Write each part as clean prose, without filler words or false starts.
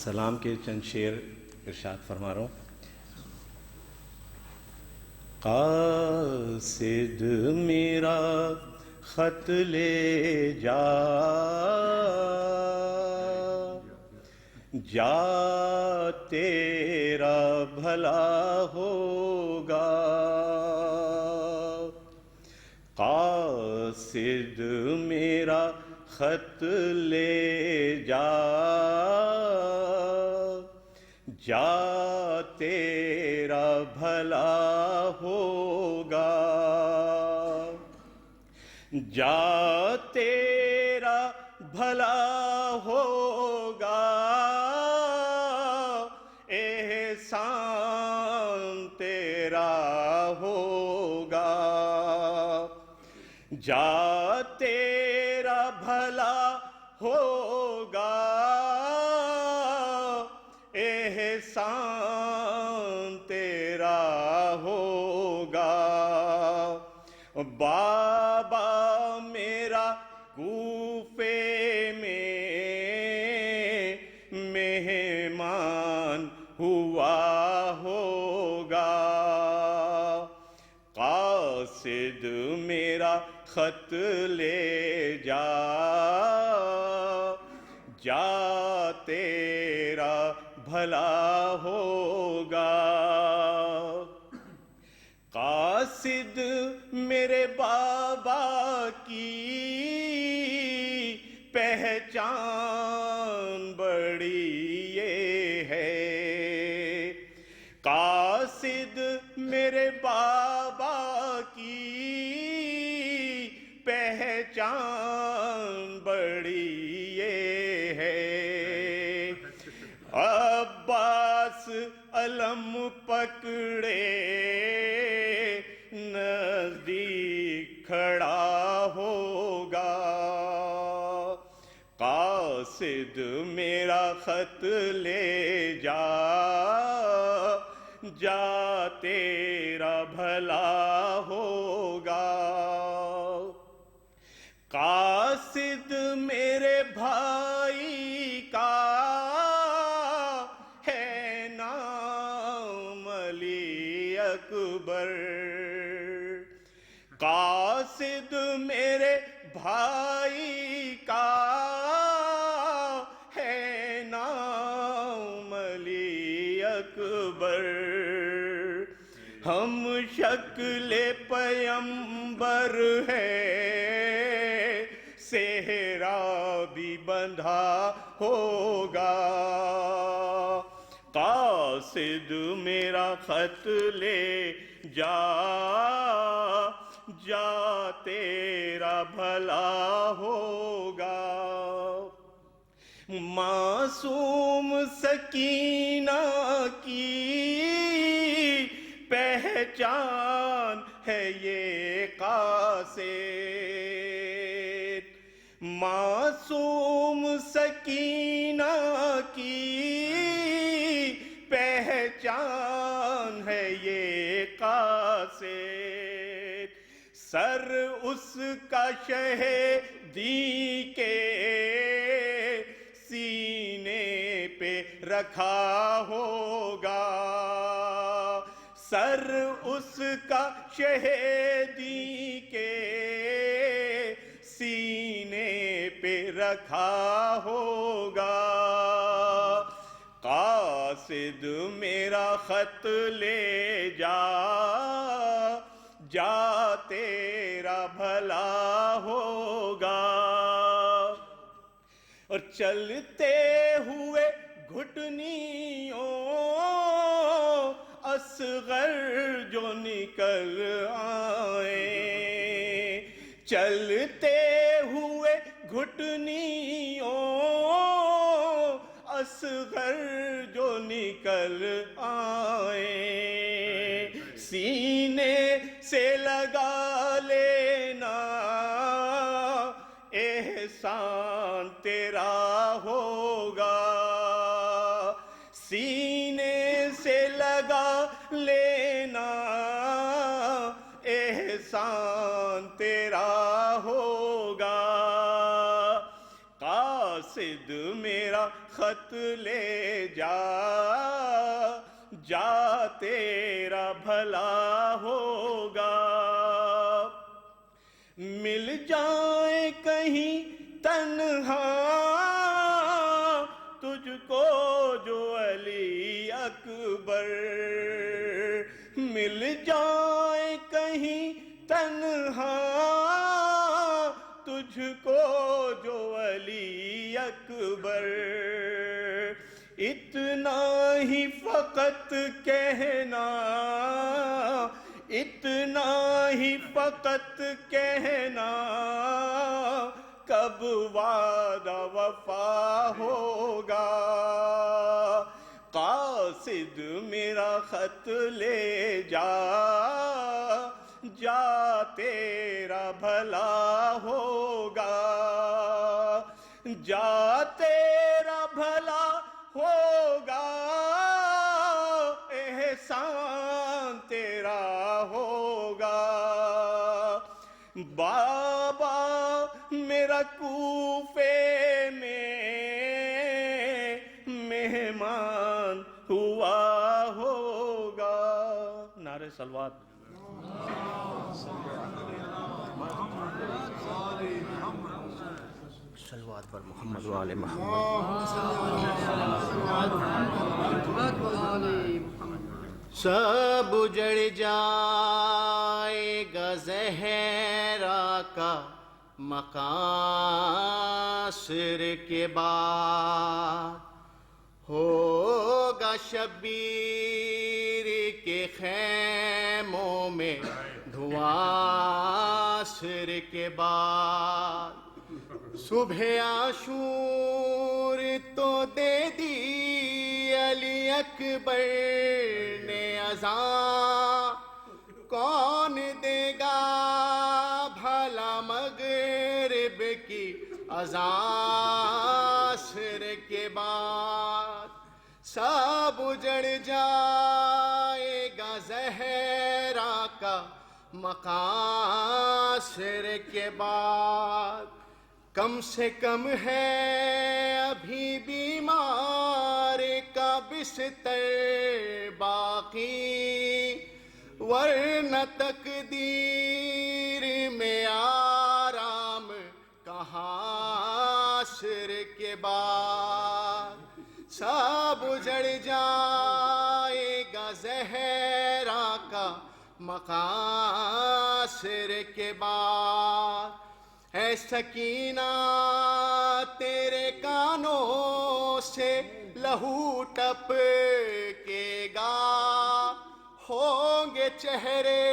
سلام کے چند شعر ارشاد فرما رہا ہوں۔ قاصد میرا خط لے جا، جا تیرا بھلا ہوگا۔ قاصد میرا خط لے جا، جا تیرا بھلا ہوگا، جا تیرا بھلا ہوگا، احسان تیرا ہوگا، جا تیرا بھلا ہوگا، احسان تیرا ہوگا۔ بابا میرا کوفے میں مہمان ہوا ہوگا، قاصد میرا خط لے جا، جا تیرا بھلا ہوگا۔ قاصد میرے بابا کی پہچان بڑی یہ ہے، قاصد میرے بابا کی پہچان بڑی یہ ہے۔ عباس علم پکڑے نزدیک کھڑا ہوگا، قاصد میرا خط لے جا، جا تیرا بھلا ہوگا۔ قاصد میرے بھائی کا ہے نام علی اکبر، قاصد میرے بھائی کا ہے نام علی اکبر۔ ہم شکل پیمبر ہے، صحرا بھی بندھا ہوگا، قاصد میرا خط لے جا، جا تیرا بھلا ہوگا۔ معصوم سکینہ کی پہچان ہے یہ قاصد، معصوم سکینہ کی پہچان ہے یہ قاصد۔ سر اس کا شہیدی کے سینے پہ رکھا ہوگا، سر اس کا شہیدی کے سینے پہ رکھا ہوگا، قاصد میرا خط لے جا، جا تیرا بھلا ہوگا۔ اور چلتے ہوئے گھٹنیوں اصغر جو نکل آئیں، چلتے ہوئے گھٹنیوں اصغر جو نکل آئیں، سینے سے لگا لینا احسان تیرا ہوگا، سینے سے لگا لینا احسان تیرا ہوگا۔ قاصد میرا خط لے جا، جا تیرا بھلا ہوگا۔ مل جائے کہیں تنہا تجھ کو جو علی اکبر، مل جائے کہیں تنہا تجھ کو جو علی اکبر، اتنا ہی فقط کہنا، اتنا ہی فقط کہنا، کب وعدہ وفا ہوگا۔ قاصد میرا خط لے جا، جا تیرا بھلا ہوگا، جا تیرا بھلا ہوگا، احسان تیرا ہوگا۔ بابا میرا کوفے میں مہمان ہوا ہوگا۔ نعرہ صلوات۔ صلوات پر محمد و آل محمد۔ سب اجڑ جائے گا زہرا کا مقاصر کے بعد، ہوگا شبیر کے خیموں میں دھواں عصر کے بعد، صبح عاشور تو دے دی علی اکبر نے اذان، کون دے گا بھلا مغرب کی اذان عصر کے بعد، سب اجڑ جائے گا زہرا کا مقاصر کے بعد، کم سے کم ہے ابھی بیمار کا بستر باقی، ورنہ تقدیر میں آرام کہاں عصر کے بعد، سب اجڑ جائے گا زہرا کا مقاصر کے بعد، اے سکینہ تیرے کانوں سے لہو ٹپکے گا، ہوں گے چہرے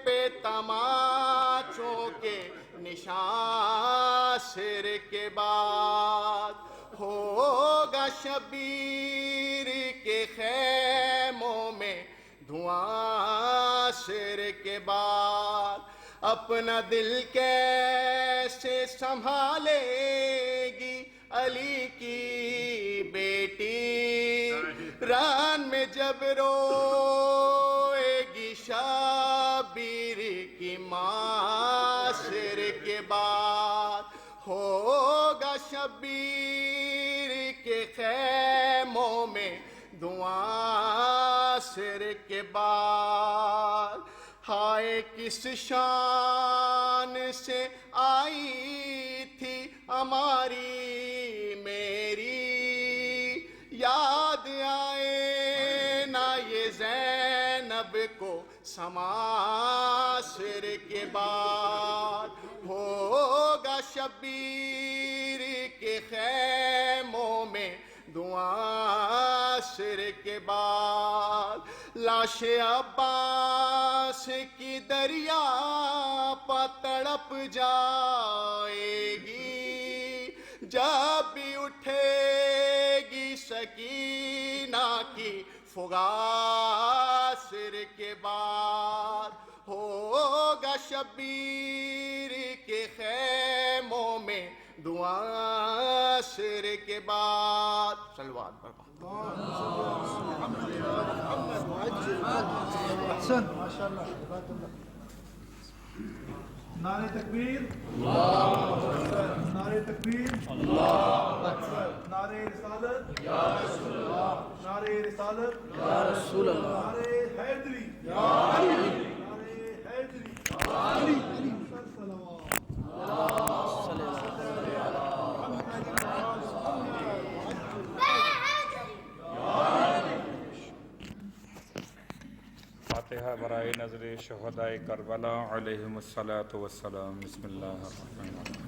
پہ تماچوں کے نشان عصر کے بعد، ہوگا شبیر کے خیموں میں دھواں عصر کے بعد، اپنا دل کیسے سنبھالے گی علی کی بیٹی، ران میں جب روئے گی شبیر کی ماں عصر کے بعد، ہوگا شبیر کے خیموں میں دعا عصر کے بعد، ہائے کس شان سے آئی تھی ہماری میری، یاد آئے نہ یہ زینب کو سما عصر کے بعد، ہوگا شبیر کے خیموں میں دعا عصر کے بعد، لاش عباس کی دریا پر تڑپ جائے گی، جب بھی اٹھے گی سکینہ کی فغاں عصر کے بعد، ہوگا شبیر کے خیموں میں دعا عصر کے بعد، صلوات پر احسن ماشاءاللہ نعرہ تکبیر، نعرہ تکبیر، برائے نظر شہدائے کربلا علیہم الصلاۃ والسلام. بسم اللہ الرحمن الرحیم.